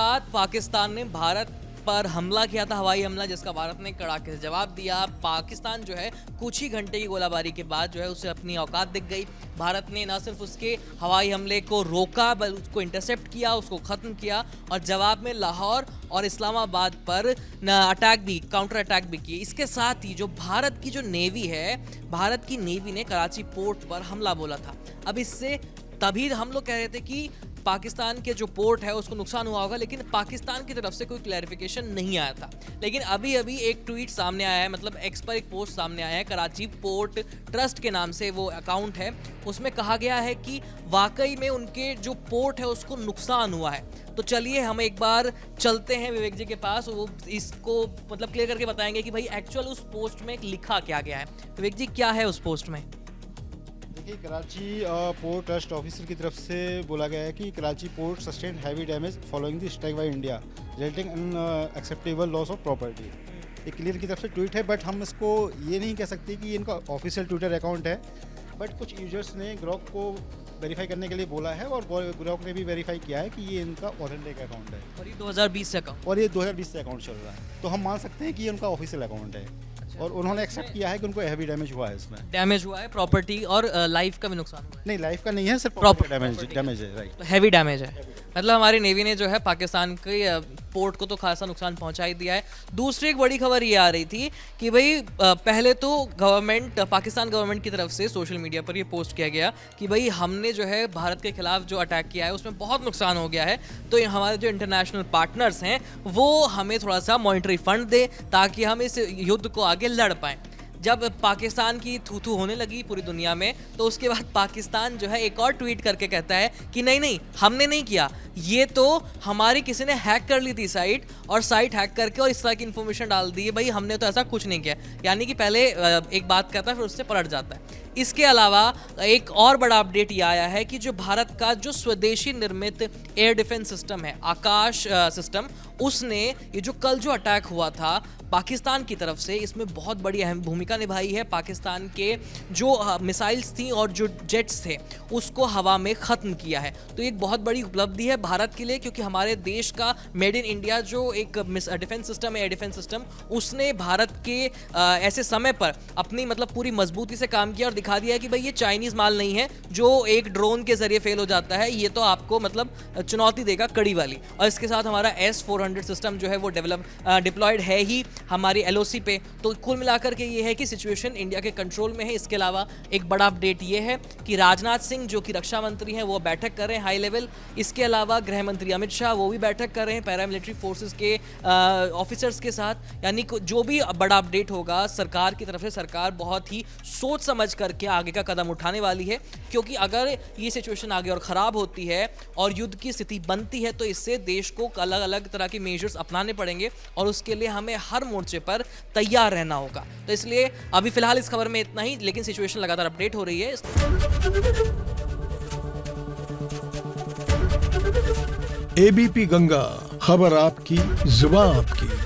बाद पाकिस्तान ने भारत पर हमला किया था, हवाई हमला, जिसका भारत ने कड़ाके से जवाब दिया। पाकिस्तान जो है कुछ ही घंटे की गोलाबारी के बाद जो है उसे अपनी औकात दिख गई। भारत ने न सिर्फ उसके हवाई हमले को रोका बल्कि उसको इंटरसेप्ट किया, उसको ख़त्म किया और जवाब में लाहौर और इस्लामाबाद पर अटैक भी, काउंटर अटैक भी किए। इसके साथ ही जो भारत की जो नेवी है, भारत की नेवी ने कराची पोर्ट पर हमला बोला था। अब इससे तभी हम लोग कह रहे थे कि पाकिस्तान के जो पोर्ट है उसको नुकसान हुआ होगा, लेकिन पाकिस्तान की तरफ से कोई क्लैरिफिकेशन नहीं आया था। लेकिन अभी अभी एक ट्वीट सामने आया है, मतलब एक्स पर एक पोस्ट सामने आया है, कराची पोर्ट ट्रस्ट के नाम से वो अकाउंट है। उसमें कहा गया है कि वाकई में उनके जो पोर्ट है उसको नुकसान हुआ है। तो चलिए हम एक बार चलते हैं विवेक जी के पास, वो इसको मतलब क्लियर करके बताएंगे कि भाई एक्चुअल उस पोस्ट में लिखा क्या गया है। विवेक जी, क्या है उस पोस्ट में? देखिए, कराची पोर्ट ट्रस्ट ऑफिसर की तरफ से बोला गया है कि Karachi port sustain heavy damage following the strike by India resulting in acceptable loss of property. ये क्लियर की तरफ से ट्वीट है, बट हम इसको ये नहीं कह सकते कि इनका ऑफिशियल ट्विटर अकाउंट है। बट कुछ यूजर्स ने ग्रॉक को वेरीफाई करने के लिए बोला है और ग्रॉक ने भी वेरीफाई किया है कि ये इनका ऑथेंटिक अकाउंट है और ये 2020 से अकाउंट, और ये 2020 से अकाउंट चल रहा है। तो हम मान सकते हैं कि ये उनका ऑफिशियल अकाउंट है और उन्होंने एक्सेप्ट किया है कि उनको हैवी डैमेज हुआ है। इसमें डैमेज हुआ है प्रॉपर्टी और लाइफ का भी नुकसान हुआ है। नहीं, लाइफ का नहीं है, सिर्फ Property डैमेज है, राइट। तो हैवी डैमेज है, मतलब हमारी नेवी ने जो है पाकिस्तान के पोर्ट को तो खासा नुकसान पहुंचा ही दिया है। दूसरी एक बड़ी खबर ये आ रही थी कि भाई पहले तो गवर्नमेंट, पाकिस्तान गवर्नमेंट की तरफ से सोशल मीडिया पर ये पोस्ट किया गया कि भाई हमने जो है भारत के खिलाफ जो अटैक किया है उसमें बहुत नुकसान हो गया है, तो हमारे जो इंटरनेशनल पार्टनर्स हैं वो हमें थोड़ा सा मॉनिटरी फंड दे ताकि हम इस युद्ध को आगे लड़ पाएँ। जब पाकिस्तान की थू होने लगी पूरी दुनिया में, तो उसके बाद पाकिस्तान जो है एक और ट्वीट करके कहता है कि नहीं हमने नहीं किया, ये तो हमारी किसी ने हैक कर ली थी साइट, और साइट हैक करके और इस तरह की इन्फॉर्मेशन डाल दी है, भाई हमने तो ऐसा कुछ नहीं किया। यानी कि पहले एक बात कहता है फिर उससे पलट जाता है। इसके अलावा एक और बड़ा अपडेट ये आया है कि जो भारत का जो स्वदेशी निर्मित एयर डिफेंस सिस्टम है, आकाश सिस्टम, उसने ये जो कल जो अटैक हुआ था पाकिस्तान की तरफ से, इसमें बहुत बड़ी अहम भूमिका निभाई है। पाकिस्तान के जो मिसाइल्स थी और जो जेट्स थे उसको हवा में ख़त्म किया है। तो एक बहुत बड़ी उपलब्धि है भारत के लिए, क्योंकि हमारे देश का मेड इन इंडिया जो एक डिफेंस सिस्टम है, एयर डिफेंस सिस्टम, उसने भारत के ऐसे समय पर अपनी मतलब पूरी मजबूती से काम किया और दिखा दिया है कि भाई ये चाइनीज़ माल नहीं है जो एक ड्रोन के जरिए फेल हो जाता है, ये तो आपको मतलब चुनौती देगा कड़ी वाली। और इसके साथ हमारा S-400 सिस्टम जो है वो डिप्लॉयड है ही हमारी LOC पे। तो कुल मिलाकर के ये है कि सिचुएशन इंडिया के कंट्रोल में है। इसके अलावा एक बड़ा अपडेट ये है कि राजनाथ सिंह जो कि रक्षा मंत्री हैं वो बैठक कर रहे हैं हाई लेवल। इसके अलावा गृह मंत्री अमित शाह वो भी बैठक कर रहे हैं पैरामिलिट्री फोर्सेस के ऑफिसर्स के साथ। यानी जो भी बड़ा अपडेट होगा सरकार की तरफ से, सरकार बहुत ही सोच समझ करके आगे का कदम उठाने वाली है, क्योंकि अगर ये सिचुएशन आगे और ख़राब होती है और युद्ध की स्थिति बनती है तो इससे देश को अलग अलग तरह के मेजर्स अपनाने पड़ेंगे और उसके लिए हमें हर मोर्चे पर तैयार रहना होगा। तो इसलिए अभी फिलहाल इस खबर में इतना ही, लेकिन सिचुएशन लगातार अपडेट हो रही है। ABP गंगा, खबर आपकी, जुबान आपकी।